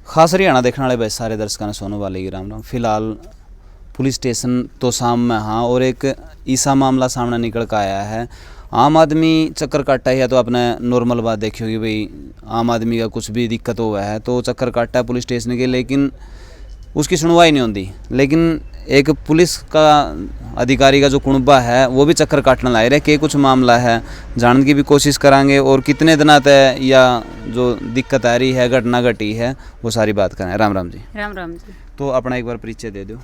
खास हरियाणा देखने वाले भाई सारे दर्शकों ने सोनू वाले की राम राम। फिलहाल पुलिस स्टेशन तो शाम में हाँ, और एक ऐसा मामला सामने निकल कर आया है। आम आदमी चक्कर काटता है तो आपने नॉर्मल बात देखी होगी भाई, आम आदमी का कुछ भी दिक्कत हुआ है तो चक्कर काटता है पुलिस स्टेशन के, लेकिन उसकी सुनवाई नहीं होती। लेकिन एक पुलिस का अधिकारी का जो कुनबा है वो भी चक्कर काटने ला रहा है। कि कुछ मामला है जानने की भी कोशिश करांगे और कितने दिनों तक या जो दिक्कत आ रही है घटना घटी है वो सारी बात करें। राम राम जी। राम राम जी। तो अपना एक बार परिचय दे दो।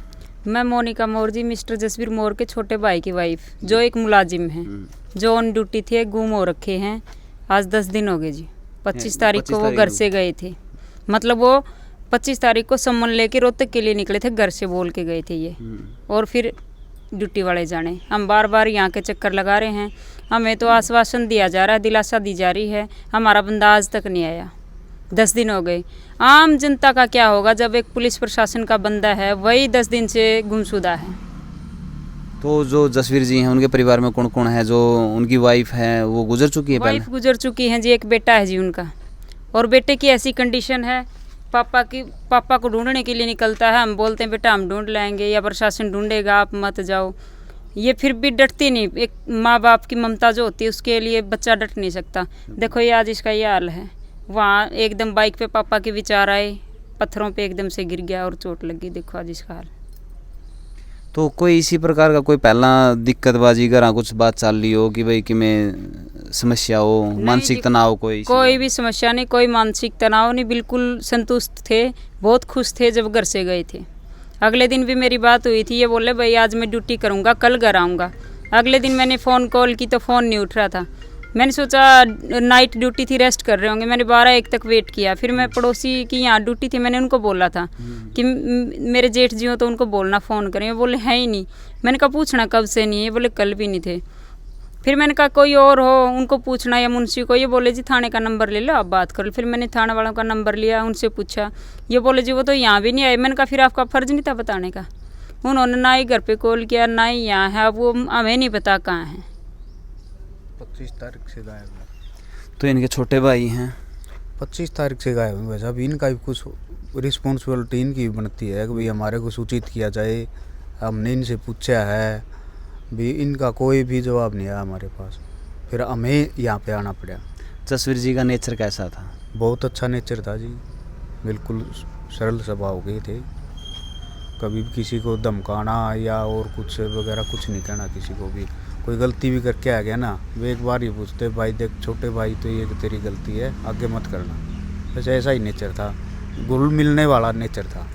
मैं मोनिका मोर जी, मिस्टर जसवीर मोर के छोटे भाई की वाइफ, जो एक मुलाजिम है, जो ऑन ड्यूटी थे, गुम हो रखे हैं। आज 10 दिन हो गए जी। 25 तारीख को वो घर से गए थे। मतलब वो 25 तारीख को सम्मन लेके रोहतक के लिए निकले थे, घर से बोल के गए थे ये। और फिर ड्यूटी वाले जाने। हम बार बार यहाँ के चक्कर लगा रहे हैं। हमें तो आश्वासन दिया जा रहा है, दिलासा दी जा रही है, हमारा बंदा आज तक नहीं आया। 10 दिन हो गए। आम जनता का क्या होगा जब एक पुलिस प्रशासन का बंदा है वही 10 दिन से गुमशुदा है। तो जो जसवीर जी हैं उनके परिवार में कौन कौन है? जो उनकी वाइफ है वो गुजर चुकी है? वाइफ गुजर चुकी है जी। एक बेटा है जी उनका, और बेटे की ऐसी कंडीशन है, पापा को ढूंढने के लिए निकलता है। हम बोलते हैं बेटा हम ढूंढ लाएंगे या प्रशासन ढूंढेगा, आप मत जाओ। ये फिर भी डटती नहीं। एक माँ बाप की ममता जो होती है उसके लिए बच्चा डट नहीं सकता। देखो ये आज इसका ये हाल है। वहाँ एकदम बाइक पे पापा के विचार आए, पत्थरों पे एकदम से गिर गया और चोट लगी। देखो आज इसका हाल। तो कोई इसी प्रकार का कोई पहला दिक्कतबाजी करा कुछ बात चल रही हो कि भाई कि मैं समस्या हो, मानसिक तनाव? कोई भी समस्या नहीं, कोई मानसिक तनाव नहीं। बिल्कुल संतुष्ट थे, बहुत खुश थे जब घर से गए थे। अगले दिन भी मेरी बात हुई थी, ये बोले भाई आज मैं ड्यूटी करूँगा, कल घर आऊँगा। अगले दिन मैंने फ़ोन कॉल की तो फ़ोन नहीं उठ रहा था। मैंने सोचा नाइट ड्यूटी थी, रेस्ट कर रहे होंगे। मैंने 12-1 तक वेट किया। फिर मैं पड़ोसी की यहाँ ड्यूटी थी, मैंने उनको बोला था कि मेरे जेठ जी हो तो उनको बोलना फ़ोन करें। वो बोले है ही नहीं। मैंने कहा पूछना कब से नहीं है? ये बोले कल भी नहीं थे। फिर मैंने कहा कोई और हो उनको पूछना या मुंशी को। ये बोले जी थाने का नंबर ले लो, आप बात कर लो। फिर मैंने थाने वालों का नंबर लिया, उनसे पूछा। ये बोले जी वो तो यहाँ भी नहीं आए। मैंने कहा फिर आपका फ़र्ज़ नहीं था बताने का? उन्होंने ना ही घर पे कॉल किया ना ही यहाँ है। अब वो हमें नहीं पता कहाँ है। 25 तारीख से गायब है। तो इनके छोटे भाई हैं? 25 तारीख से गायब है। वैसा भी इनका भी कुछ रिस्पॉन्सिबिलिटी इनकी भी बनती है कि भाई हमारे को सूचित किया जाए। हमने इनसे पूछा है भी, इनका कोई भी जवाब नहीं आया हमारे पास। फिर हमें यहाँ पे आना पड़ा। जसवीर जी का नेचर कैसा था? बहुत अच्छा नेचर था जी, बिल्कुल सरल स्वभाव के थे। कभी भी किसी को धमकाना या और कुछ वगैरह कुछ नहीं कहना किसी को भी। कोई गलती भी करके आ गया ना, वे एक बार ही पूछते भाई देख छोटे भाई तो ये तेरी गलती है, आगे मत करना। बस ऐसा ही नेचर था, घुल मिलने वाला नेचर था।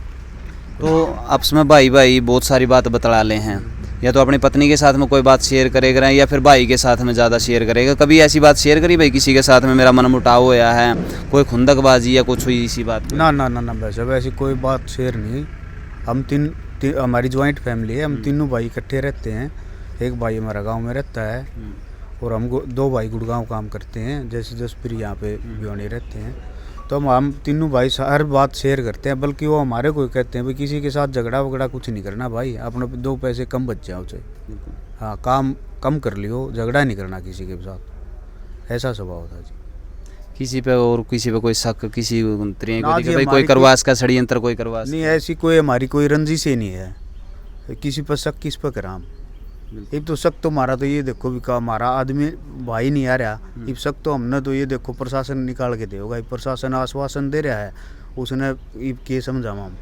तो आपस में भाई भाई बहुत सारी बात बतला ले हैं, या तो अपनी पत्नी के साथ में कोई बात शेयर करेगा या फिर भाई के साथ में ज़्यादा शेयर करेगा। कभी ऐसी बात शेयर करी भाई किसी के साथ में मेरा मन मुटाव होया है, कोई खुंदकबाजी या कुछ हुई इसी बात? ना ना ना ना, वैसे कोई बात शेयर नहीं। हम हमारी ज्वाइंट फैमिली है। हम तीनों भाई इकट्ठे रहते हैं। एक भाई हमारा गांव में रहता है और हम 2 भाई गुड़गांव काम करते हैं। जैसे जसप्री यहाँ पे भिवानी रहते हैं। तो हम तीनों भाई हर बात शेयर करते हैं। बल्कि वो हमारे को कहते हैं भाई किसी के साथ झगड़ा वगड़ा कुछ नहीं करना भाई, अपने 2 पैसे कम बच जाओ चाहे। हाँ, काम कम कर लियो, झगड़ा नहीं करना किसी के साथ। ऐसा स्वभाव था जी। किसी पे और किसी पे कोई शक किसी भाई कोई करवास का षड्यंत्र कोई करवास नहीं? ऐसी कोई हमारी कोई रंजिश ही नहीं है। किसी पर शक किस पर करा हम? एक तो शक तो हमारा तो ये देखो भी का हमारा आदमी भाई नहीं आ रहा। इब शक तो हमने तो ये देखो प्रशासन निकाल के देगा। प्रशासन आश्वासन दे रहा है, उसने इब के समझावा हम।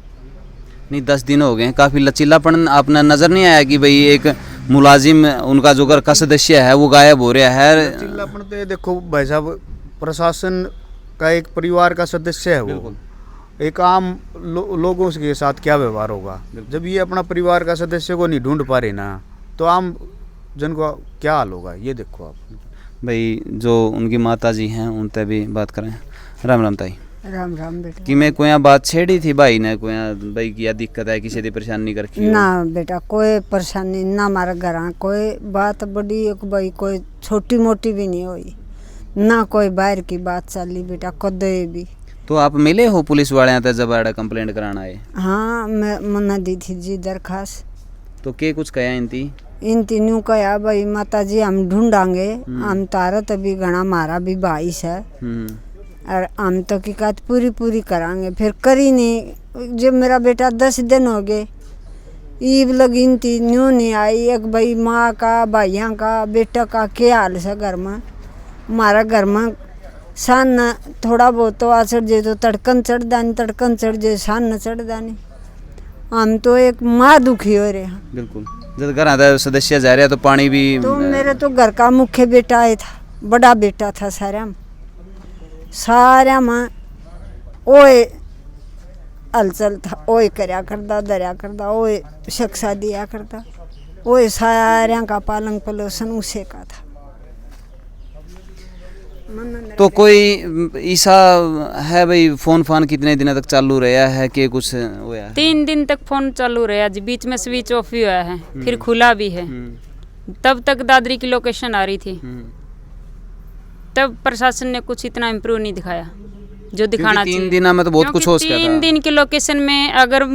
नहीं 10 दिन हो गए, काफ़ी लचीलापन आपने नज़र नहीं आया कि भाई एक मुलाजिम उनका जो घर का सदस्य है वो गायब हो रहा है? लचीलापन तो ये देखो भाई साहब, प्रशासन का एक परिवार का सदस्य है वो। एक आम लोगों के साथ क्या व्यवहार होगा जब ये अपना परिवार का सदस्य को नहीं ढूंढ पा रहे ना, तो आम जन को क्या हाल होगा ये देखो आप। भाई जो उनकी माता जी हैं उनसे भी बात करें। राम राम ताई। राम राम बेटा। कि मैं कोई बात छेड़ी थी भाई ने, कोई भाई की दिक्कत है, किसी की परेशानी कर रखी ना बेटा, कोई परेशानी ना। हमारे घर कोई बात बड़ी भाई कोई छोटी मोटी भी नहीं हुई ना, कोई बाहर की बात चली बेटा कदे भी। तो आप मिले हो पुलिस वाले यहाँ जब आड़ा कंप्लेंट कराना है? हाँ, मैं मना दी थी जी दरखास्त। तो क्या कुछ कहा इन तीनों कहा भाई माता जी हम ढूंढांगे, हम तारा तभी घना हमारा भी भाई है। और हम तो की बात पूरी पूरी करांगे, फिर करी नहीं। जब मेरा बेटा 10 दिन हो गए, ईब लगी थी, न्यू नहीं आई। एक भाई माँ का, भाइयों का, बेटा का क्या हाल है घर में। हमारा घर में शान न थोड़ा बहुत तो आ चढ़ जाए तो तड़कन चढ़ दानी, तड़कन चढ़ जाए शान न चढ़ दानी। हम तो एक माँ दुखी हो रहे हैं। बिल्कुल, जब घर आता सदस्य जा रहे हैं तो पानी भी तो मेरे तो घर का मुख्य बेटा आया था, बड़ा बेटा था सारा में ओए हलचल था, ओए करया करता, दरिया करता, ओए शिक्षा दिया करता, ओए सारा का पालन पोषण उसे का था। तो कोई ऐसा है भाई फोन फान कितने दिनों तक चालू रहा है कि कुछ हुआ है? 3 दिन तक फोन चालू रहा जी, बीच में स्विच ऑफ भी हुआ है, फिर खुला भी है। तब तक दादरी की लोकेशन आ रही थी, तब प्रशासन ने कुछ इतना इम्प्रूव नहीं दिखाया जो दिखाना चाहिए। 3 दिन में तो बहुत कुछ हो सकता है। 3 दिन की लोकेशन में अगर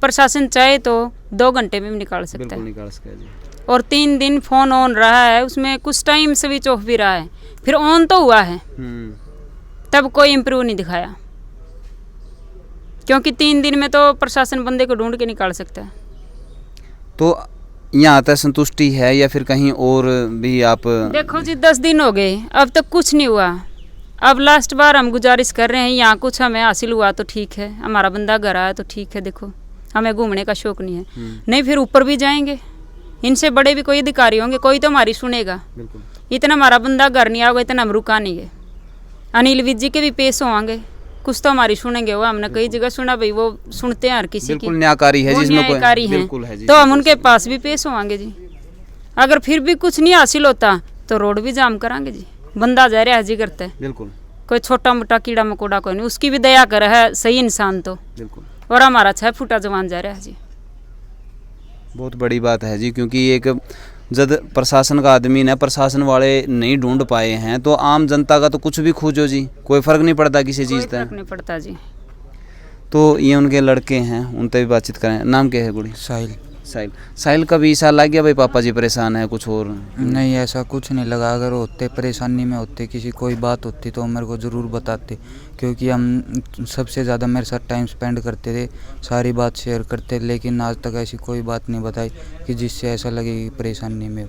प्रशासन चाहे तो 2 घंटे में भी निकाल सकता बिल्कुल है। निकाल सकता है जी। और 3 दिन फोन ऑन रहा है, उसमें कुछ टाइम स्विच ऑफ भी रहा है, फिर ऑन तो हुआ है, तब कोई इम्प्रूव नहीं दिखाया। क्योंकि 3 दिन में तो प्रशासन बंदे को ढूंढ के निकाल सकता है। तो यहाँ आता संतुष्टि है या फिर कहीं और भी आप? देखो जी 10 दिन हो गए, अब तक कुछ नहीं हुआ। अब लास्ट बार हम गुजारिश कर रहे हैं, यहाँ कुछ हमें हासिल हुआ तो ठीक है, हमारा बंदा घर आया तो ठीक है। देखो हमें घूमने का शौक नहीं है, नहीं फिर ऊपर भी जाएंगे, इनसे बड़े भी कोई अधिकारी होंगे, कोई तो हमारी सुनेगा। इतना हमारा बंदा घर नहीं आएगा, इतना हम रुका नहीं है। अनिल विज जी के भी पेश होंगे, कुछ तो हमारी सुनेंगे। वो हमने कई जगह सुना भाई, वो सुनते हैं हर किसी की, बिल्कुल न्यायकारी है, जिसमें न्यायकारी है, हैं, तो हम उनके पास भी पेश होंगे जी। अगर फिर भी कुछ नहीं हासिल होता तो रोड भी जाम करांगे जी। बंदा जा रहा है जी करता है, बिल्कुल कोई छोटा मोटा कीड़ा मकोड़ा कोई नहीं, उसकी भी दया कर है सही इंसान तो। बिल्कुल। और हमारा 6 फुटा जवान जा रहा है जी। बहुत बड़ी बात है जी, क्योंकि एक जब प्रशासन का आदमी ने प्रशासन वाले नहीं ढूंढ पाए हैं तो आम जनता का तो कुछ भी खोजो जी, कोई फर्क नहीं पड़ता किसी चीज़ का। फर्क नहीं पड़ता जी। तो ये उनके लड़के हैं, उनसे भी बातचीत करें। नाम क्या है गुड़ी? साहिल। साहिल का भी ऐसा लग गया भाई पापा जी परेशान है कुछ और? नहीं, ऐसा कुछ नहीं लगा। अगर होते परेशानी में होते, किसी कोई बात होती तो मेरे को ज़रूर बताते, क्योंकि हम सबसे ज़्यादा मेरे साथ टाइम स्पेंड करते थे, सारी बात शेयर करते, लेकिन आज तक ऐसी कोई बात नहीं बताई कि जिससे ऐसा लगे कि परेशानी में।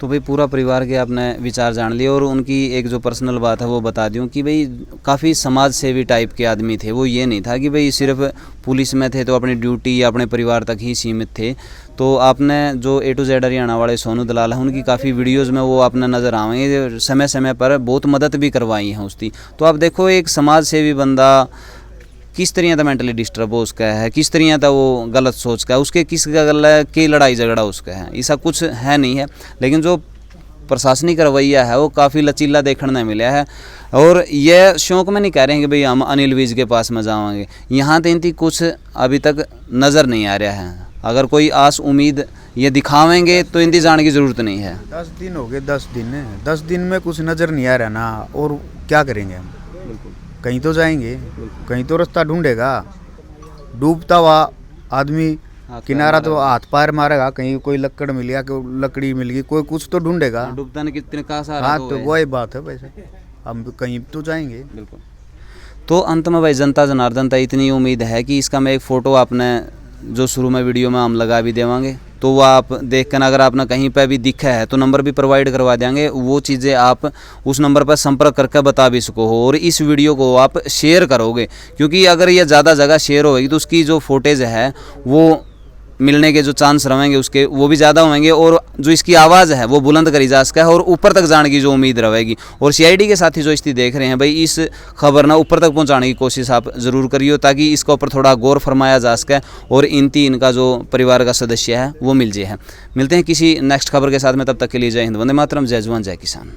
तो भाई पूरा परिवार के आपने विचार जान लिए, और उनकी एक जो पर्सनल बात है वो बता दूं कि भाई काफ़ी समाज सेवी टाइप के आदमी थे। वो ये नहीं था कि भाई सिर्फ पुलिस में थे तो अपनी ड्यूटी या अपने परिवार तक ही सीमित थे। तो आपने जो A to Z हरियाणा वाले सोनू दलाल हैं, उनकी काफ़ी वीडियोज़ में वो आपने नज़र आएंगे, समय समय पर बहुत मदद भी करवाई है उसकी। तो आप देखो एक समाज सेवी बंदा किस तरह का मेंटली डिस्टर्ब हो उसका है, किस तरह का वो गलत सोच का है, उसके किस गल की लड़ाई झगड़ा उसका है, ऐसा कुछ है नहीं है। लेकिन जो प्रशासनिक रवैया है वो काफ़ी लचीला देखने मिला है। और ये शौक में नहीं कह रहे हैं कि भाई हम अनिल विज के पास में जाएंगे, यहाँ तो इनकी कुछ अभी तक नज़र नहीं आ रहा है। अगर कोई आस उम्मीद ये दिखावेंगे तो इनकी जाने की ज़रूरत नहीं है। 10 दिन हो गए, 10 दिन में कुछ नज़र नहीं आ रहा ना, और क्या करेंगे हम? बिल्कुल, कहीं तो जाएंगे, कहीं तो रास्ता ढूंढेगा। डूबता हुआ आदमी किनारा तो हाथ पैर मारेगा, कहीं कोई लकड़ मिल गया, कोई लकड़ी मिल गई, कोई कुछ तो ढूंढेगा। डूबता ने कितने का सहारा। हाँ, तो वही बात है वैसे, हम कहीं तो जाएंगे। बिल्कुल। तो अंत में भाई जनता जनार्दन तक इतनी उम्मीद है कि इसका मैं एक फ़ोटो आपने जो शुरू में वीडियो में हम लगा भी देवांगे, तो वो आप देख कर अगर आपने कहीं पर भी दिखा है तो नंबर भी प्रोवाइड करवा देंगे। वो चीज़ें आप उस नंबर पर संपर्क करके बता भी सको हो, और इस वीडियो को आप शेयर करोगे, क्योंकि अगर ये ज़्यादा जगह शेयर होगी तो उसकी जो फुटेज है वो मिलने के जो चांस रहेंगे उसके वो भी ज़्यादा होंगे, और जो इसकी आवाज़ है वो बुलंद करी जा सका है और ऊपर तक जाने की जो उम्मीद रहेगी। और CID के साथी जो स्थिति देख रहे हैं भाई, इस खबर ना ऊपर तक पहुंचाने की कोशिश आप ज़रूर करिए, ताकि इसका ऊपर थोड़ा गौर फरमाया जा सके और इनका जो परिवार का सदस्य है वो मिल जाए। मिलते हैं किसी नेक्स्ट खबर के साथ में, तब तक के लिए जय हिंद, वंदे मातरम, जय जवान जय किसान।